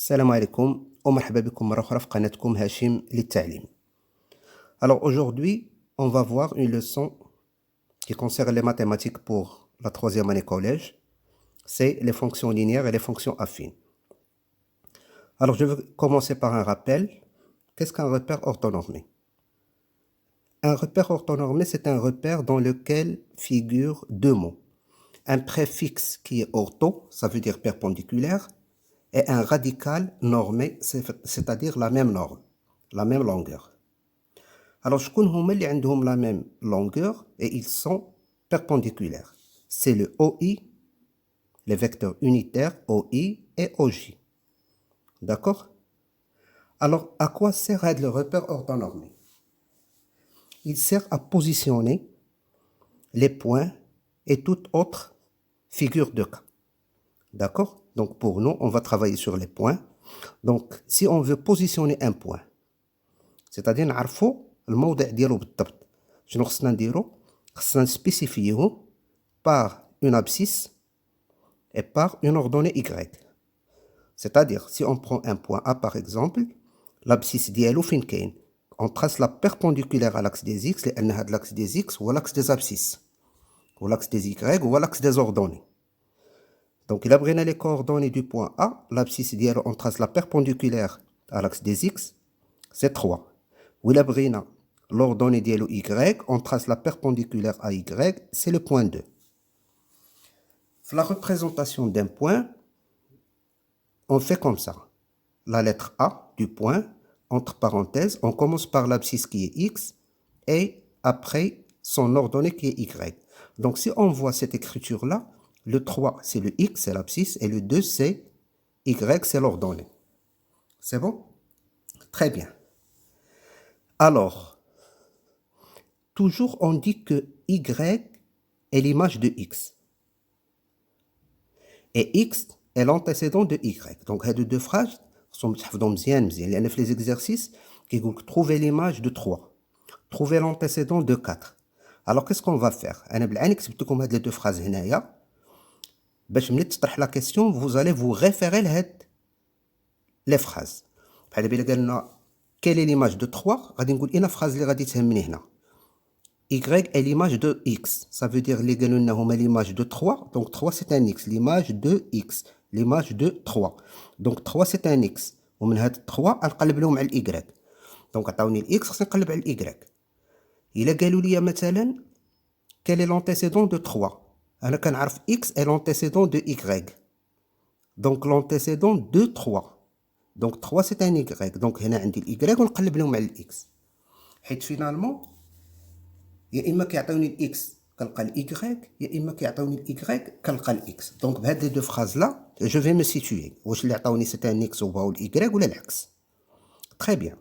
السلام عليكم ومرحبا بكم مرة أخرى في قناتكم هاشم للتعليم. Alors aujourd'hui, on va voir une leçon qui concerne les mathématiques pour la troisième année collège. C'est les fonctions linéaires et les fonctions affines. Alors je vais commencer par un rappel. Qu'est-ce qu'un repère orthonormé? Un repère orthonormé, c'est un repère dans lequel figurent deux mots. Un préfixe qui est ortho, ça veut dire perpendiculaire, et un radical normé, c'est-à-dire la même norme, la même longueur. Alors, شكون هما اللي عندهم la même longueur et ils sont perpendiculaires? C'est le OI, les vecteurs unitaires OI et OJ. D'accord? Alors, à quoi sert le repère orthonormé? Il sert à positionner les points et toute autre figure de cas. D'accord? Donc, pour nous, on va travailler sur les points. Donc, si on veut positionner un point, c'est-à-dire نعرفوا الموضع ديالو بالضبط شنو خصنا نديرو خصنا نسبيسيفيوه par une abscisse et par une ordonnée y. C'est-à-dire si on prend un point A par exemple, l'abscisse ديالو فين كاين؟ on trace la perpendiculaire à l'axe des x لان هاد l'axe des x هو l'axe des abscisses ou l'axe des y ou l'axe des ordonnées. Donc il a بغينا les coordonnées du point A, l'abscisse ديالو on trace la perpendiculaire à l'axe des x, c'est 3. Ou il a بغينا l'ordonnée ديالو y, on trace la perpendiculaire à y, c'est le point 2. La représentation d'un point, on fait comme ça. La lettre A du point, entre parenthèses, on commence par l'abscisse qui est x et après son ordonnée qui est y. Donc si on voit cette écriture-là, le 3 c'est le x, c'est l'abscisse, et le 2 c'est y, c'est l'ordonnée. C'est bon? Très bien. Alors, toujours on dit que y est l'image de x. Et x est l'antécédent de y. Donc, ces deux phrases sont bien. Il y a les exercices qui vous trouvez l'image de 3. Trouvez l'antécédent de 4. Alors, qu'est-ce qu'on va faire? Je vais vous expliquer les deux phrases. Pour que la question, vous allez vous référer à les phrases. Quelle est l'image de 3? Je vais vous dire une phrase qui est y est l'image de x. Ça veut dire que l'image de 3. Donc 3 c'est un x. L'image de x. L'image de 3. Donc 3 c'est un x. Et de 3 نقلب لهم على y. Donc عطاوني الاكس خصني نقلب على y. إلا قالوا لي مثلا quel est l'antécédent de 3? أنا كنعرف x est l'antécédent de y. Donc l'antécédent de 3. Donc 3 c'est un y. Donc هنا عندي y ونقلب لهم على x. حيت finalement يا اما كيعطيوني الاكس كنلقى الاي يا اما كيعطيوني الاي كنلقى الاكس. دونك بهاد لي دو فراز لا جو في مي سيتوي واش اللي عطاوني سي ان اكس وبغاو الاي ولا العكس. تري بيان.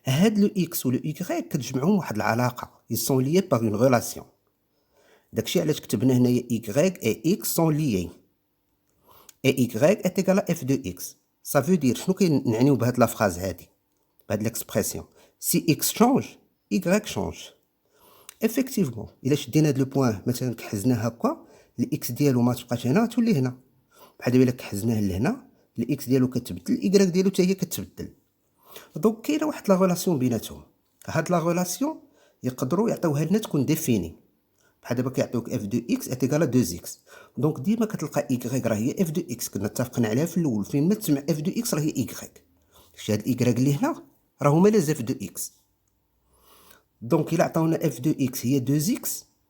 هاد لو اكس و لو اي كتجمعهم واحد العلاقه ils sont liés par une relation. داكشي علاش كتبنا هنايا y et x sont liés et y est égal à f de x. ça veut dire شنو كنعنيو بهاد لا فراز هادي بهاد ليكسبرسيون si x change y change. effectivement الا شدينا هاد لو بوين مثلا كحزناه هكا الاكس ديالو ما تبقاش هنا تولي هنا بحال دابا الا كحزناه لهنا الاكس ديالو كتبدل الاي ديالو حتى هي كتبدل. دونك كاينه واحد لا ريلاسيون بيناتهم. هاد لا ريلاسيون يقدروا يعطيوها لنا تكون ديفيني بحال دابا كيعطيوك اف دو اكس ايكال 2 اكس. دونك ديما كتلقى اي راه هي اف دو اكس كنا اتفقنا عليها في الاول فين ما تسمع اف دو اكس راه هي اي. داكشي هاد الاي اللي هنا راه هما لي اف دو اكس. دونك إلا عطاونا f de x هي 2x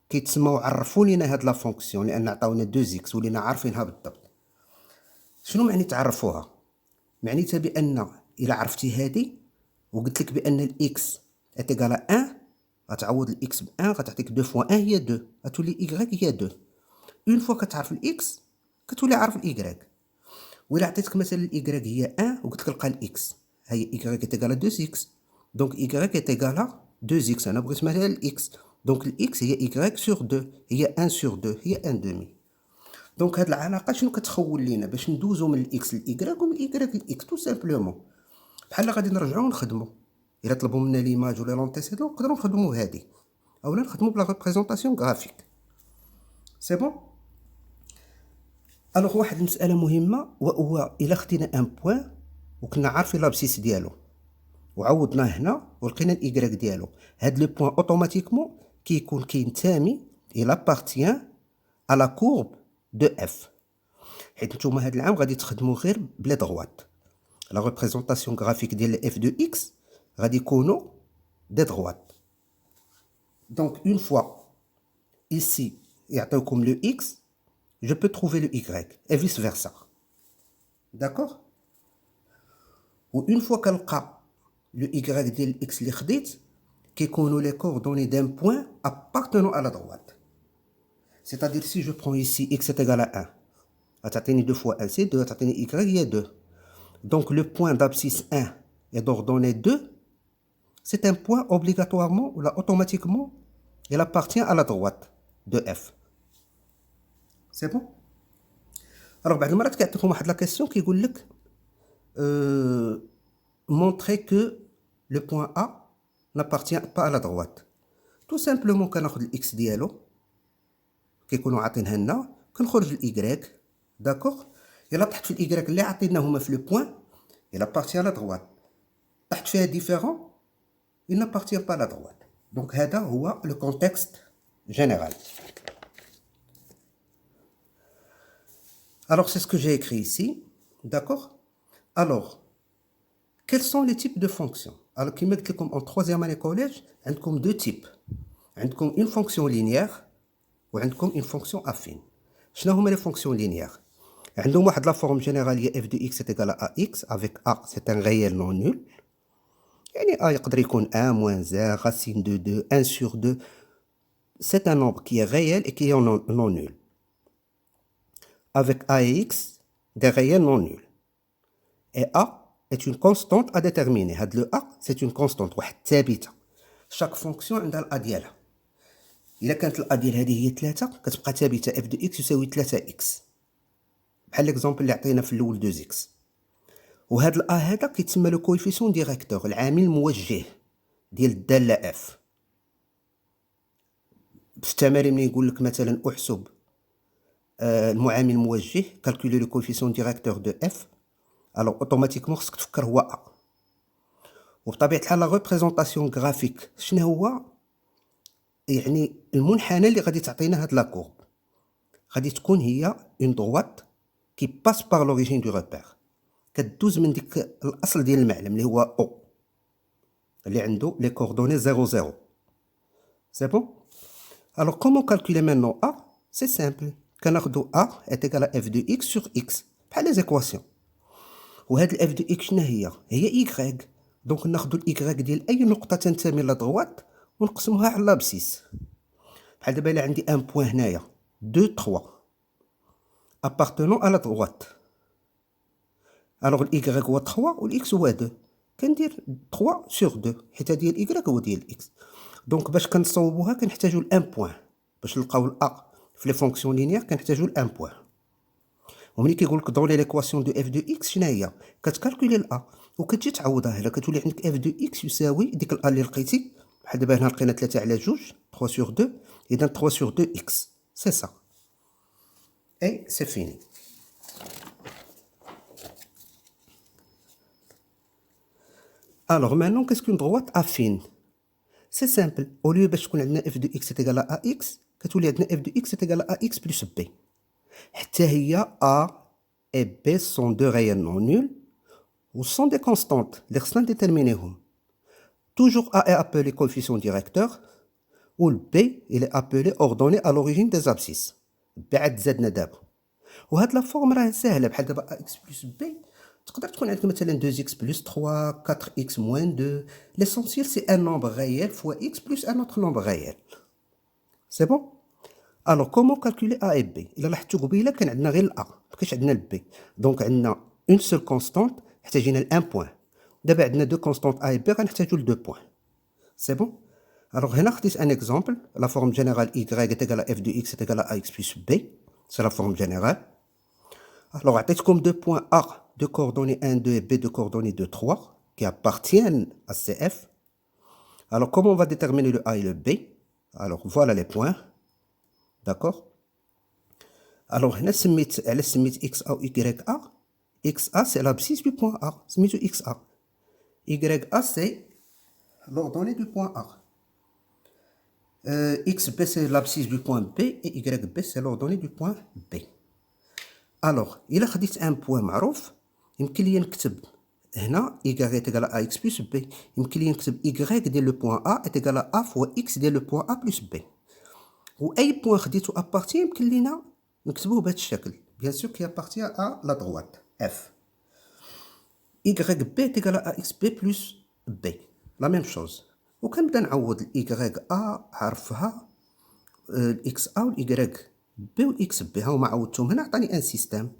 كيتسموا عرفوا لينا هاد لا فونكسيون لأن عطاونا 2x ولينا عارفينها بالضبط. شنو معني تعرفوها؟ معنيتها بأن إلا عرفتي هادي وقلت لك بأن الإكس إتيكال 1 غتعوض الإكس ب 1 غتعطيك 2 فوا 1 هي 2 غتولي إيكغيك هي 2. اون فوا كتعرف الإكس كتولي عارف الإيكغيك. وإلا عطيتك مثلا الإيكغيك هي 1 وقلت لك لقى الإكس هي إيكغيك إتيكال 2x. دونك إيكغيك إتيكال 2x انا بغيت مثلا الاكس. دونك الاكس هي y sur 2 هي 1 sur 2 هي 1 دومي. دونك هاد العلاقه شنو كتخول لينا باش ندوزو من الاكس للاي ومن الاي للاكس تو سامبلومون بحال غادي نرجعو نخدمو. الا طلبوا منا ليماج ولا لونتيسيدون نقدروا نخدمو هادي اولا نخدمو بلا ريبريزونطاسيون غرافيك. سي بون. الوغ واحد المسألة مهمة وهو إلا خدينا ان بوان وكنا عارفين لابسيس ديالو وعوضناه هنا ولقينا الإيكغيك ديالو، هاد لو بوان اوتوماتيكمون كيكون كينتمي إلى بارتيان à la courbe de f. حيت نتوما هاد العام غادي تخدموا غير بلي دغوات. لا ريبريزونطاسيون غرافيك ديال f de x غادي يكونوا دي دغوات. Donc une fois ici يعطيوكم le x, je peux trouver le y et vice versa. D'accord? Ou une fois كنلقى le y ديال x اللي خديت كيكونوا les coordonnées d'un point appartenant à la droite. C'est-à-dire si je prends ici x est égal à 1, غتعطيني 2 fois 1 c'est 2, غتعطيني y هي 2. Donc le point d'abscisse 1 est d'ordonnée 2. C'est un point obligatoirement ou là automatiquement il appartient à la droite de f. C'est bon? Alors بعد المرات كيعطيكم واحد لا كيسيون كيقول لك montrer que le point A n'appartient pas à la droite. Tout simplement كناخذ الاكس ديالو كيكونوا عاطينها لنا كنخرج الايكغيك. داكوغ؟ الا طحت في الايكغيك اللي عطيناهما في لو بوين il appartient à la droite. طحت فيها différent il n'appartient pas à la droite. Donc هذا هو le contexte général. Alors c'est ce que j'ai écrit ici. D'accord? Alors quels sont les types de fonctions? Alors كما قلت لكم en troisième année collège عندكم deux types. عندكم une fonction linéaire وعندكم une fonction affine. شنو هما les fonctions linéaires? عندهم واحد la forme générale هي f de x est égal à ax avec a c'est un réel non nul. يعني a يقدر يكون 1 moins 1 racine de 2 1 sur 2. C'est un nombre qui est réel et qui est non nul. Avec a et x des réels non nuls. Et a est une constante à déterminer. هاد le a c'est une constante واحد ثابته. chaque fonction عندها ال a ديالها. إلا كانت ال a ديال هذه هي 3 كتبقى ثابته f de x يساوي 3x. بحال ليكزامبل اللي عطينا في الاول 2x. وهاد ال a هذا كيتسمى لو كويفيسيون ديريكتور العامل الموجه ديال الداله f. في التمارين ملي يقول لك مثلا احسب المعامل الموجه calculer le coefficient directeur de f alors automatiquement خصك تفكر هو a. وبطبيعه الحال لا ريبريزونطاسيون غرافيك شنو هو؟ يعني المنحنى اللي غادي تعطينا هاد لا كورب غادي تكون هي اون droite qui passe par l'origine du repère. كدوز من ديك الاصل ديال المعلم اللي هو او اللي عنده لي كوردوني 0 0. C'est bon? Alors comment calculer maintenant a? C'est simple. كناخذوا a est égal à f de x sur x بحال لي زيكواسيون. وهاد الاف دو اكس شنو هي ايكغيك. دونك ناخذوا الايكغيك ديال اي نقطه تنتمي لا دروات ونقسموها على لابسيس. بحال دابا الا عندي ان بوين هنايا 2 3 appartenant à la droite. alors الايكغيك هو 3 والاكس هو 2 كندير 3 sur 2 حيت هذه الايكغيك هو ديال الاكس. دونك باش كنصوبوها كنحتاجوا الان بوين باش نلقاو الا في لي فونكسيون لينيير كنحتاجوا الان بوين. وملي كيقول لك دوني ليكواسيون دو اف دو اكس شنو هي؟ كتكالكولي الا وكتجي تعوضها هنا كتولي عندك اف دو اكس يساوي ديك الا اللي لقيتي بحال دابا هنا لقينا 3 على 2 3 sur 2 اذا 3 sur 2 x c'est ça et c'est fini. Alors maintenant qu'est-ce qu'une droite affine? C'est simple. au lieu باش تكون عندنا f de x est égal à ax كتولي عندنا f de x est égal à ax plus b. حتى هي a et b sont deux réels non nuls ou sont des constantes اللي خصنا نديتيرمينيهم. toujours a est appelé coefficient directeur ou le b il est appelé ordonnée à l'origine des abscisses. بعد زادنا دابا وهاد لا فورم راه ساهله بحال دابا ax plus b تقدر تكون عندك مثلا 2x plus 3 4x moins 2. l'essentiel c'est un nombre réel fois x plus un autre nombre réel. c'est bon? alors comment calculer a et b? الا لاحظتوا قبيله كان عندنا غير ال a مكاينش عندنا ال b. دونك عندنا اون سول كونستانت احتاجينا ل 1 بوين. دابا عندنا دو كونستانت a et b غنحتاجوا ل 2 بوين. c'est bon? alors هنا خديت ان اكزامبل la forme générale y est égale à f de x est égal à ax plus b. c'est la forme générale. alors عطيتكم 2 points a de coordonnées 1 2 et b de coordonnées 2 3 qui appartiennent à CF. alors comment on va déterminer le a et le b? alors voilà les points. D'accord? Alors, هنا سميت x a ou y a. x a c'est l'abscisse du point A. سميتو x a. y a c'est l'ordonnée du point A. x b c'est l'abscisse du point B et y b c'est l'ordonnée du point B. Alors, إلا خديت ان بوان معروف يمكن لي نكتب هنا y est égal à ax plus b. يمكن لي نكتب y ديال لو بوان A est égal à a fois x ديال لو بوان A plus b. واي بوان خديتو ابارتي يمكن لينا نكتبوه بهذا الشكل. بيان سور كي ابارتي ا لا droite f. y b est égal à ax b plus b. لا ميم شوز. وكنبدا نعوض ال y a عارفها الاكس ا والاي بي والاكس بي ها هما عوضتهم هنا عطاني ان سيستيم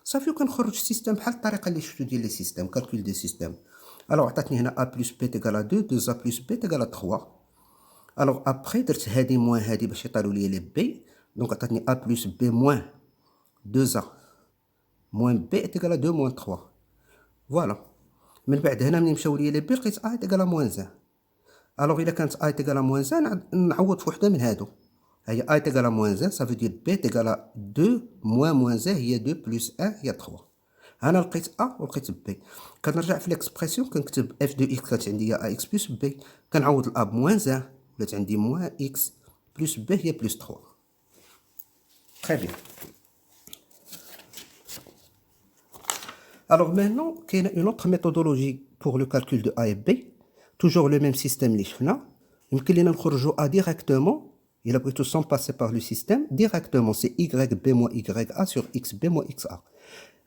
صافي. وكنخرج السيستيم بحال الطريقه اللي شفتو ديال لي سيستيم كالكول دي سيستيم. الوغ عطاتني هنا ا بلس بي تيغال 2 2 ا بلس بي تيغال 3. الوغ ابخي درت هادي موان هادي باش يطالوا لي لي بي. دونك عطاتني ا بلس بي موان 2 ا موان بي تيغال 2 موان 3. فوالا. من بعد هنا ملي مشاو لي بي لقيت ا تيغال موان 1. الوغ الا كانت ا تيغال موان 1 نعوض في وحده من هادو. هي ا تيغال موان 1 صافي دير بي تيغال 2 موان 1 هي 2 بلس 1 هي 3. انا لقيت ا ولقيت بي. كنرجع في ليكسبرسيون كنكتب اف دو اكس كانت عندي ا اكس بلس بي. كنعوض الا بموان 1 ولات عندي موان اكس بلس بي هي بلس 3. Très bien. Alors maintenant, il y a une autre méthodologie pour le calcul de A et B. Toujours le même système اللي شفنا. يمكن لينا نخرجوا A directement. Il a plutôt sans passer par le système. Directement, c'est YB moins YA sur XB moins XA.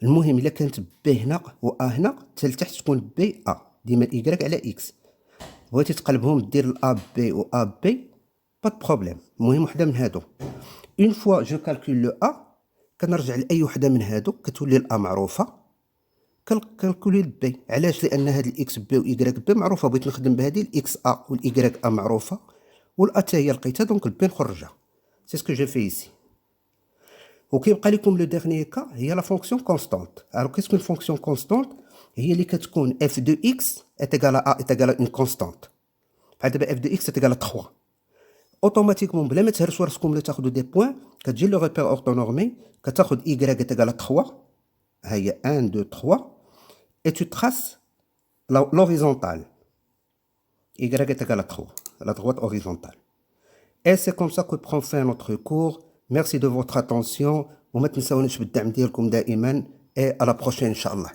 المهم إلا كانت B هنا و A هنا تلتحت تكون BA. ديما Y على X. بغيتي تقلبهم دير ال AB و AB. Pas de problème. المهم وحدة من هادو. Une fois je calcule le A. كنرجع لأي وحدة من هادو كتولي ال A معروفة. كنكالكولي البي. علاش؟ لان هاد الاكس بي و اي بي معروفه. بغيت نخدم بهادي الاكس ا والاي ا معروفه والا حتى هي لقيتها دونك البي نخرجها. سي سكو جو في ايسي. وكيبقى لكم لو ديرنيي كا هي لا فونكسيون كونستانت. الو كيسكو فونكسيون كونستانت هي اللي كتكون اف دو اكس اتيغال ا اتيغال اون كونستانت. بحال دابا اف دو اكس اتيغال 3 اوتوماتيكمون بلا ما تهرسوا راسكم ولا تاخذوا دي بوين كتجي لو ريبير اورتونورمي كتاخذ اي اتيغال 3 هي 1 2 3 et tu traces l'horizontale. Y est égal à 3, la droite horizontale. Et c'est comme ça que prend fin notre cours. Merci de votre attention. وما تنساونيش بالدعم ديالكم دائما et à la prochaine إن شاء الله.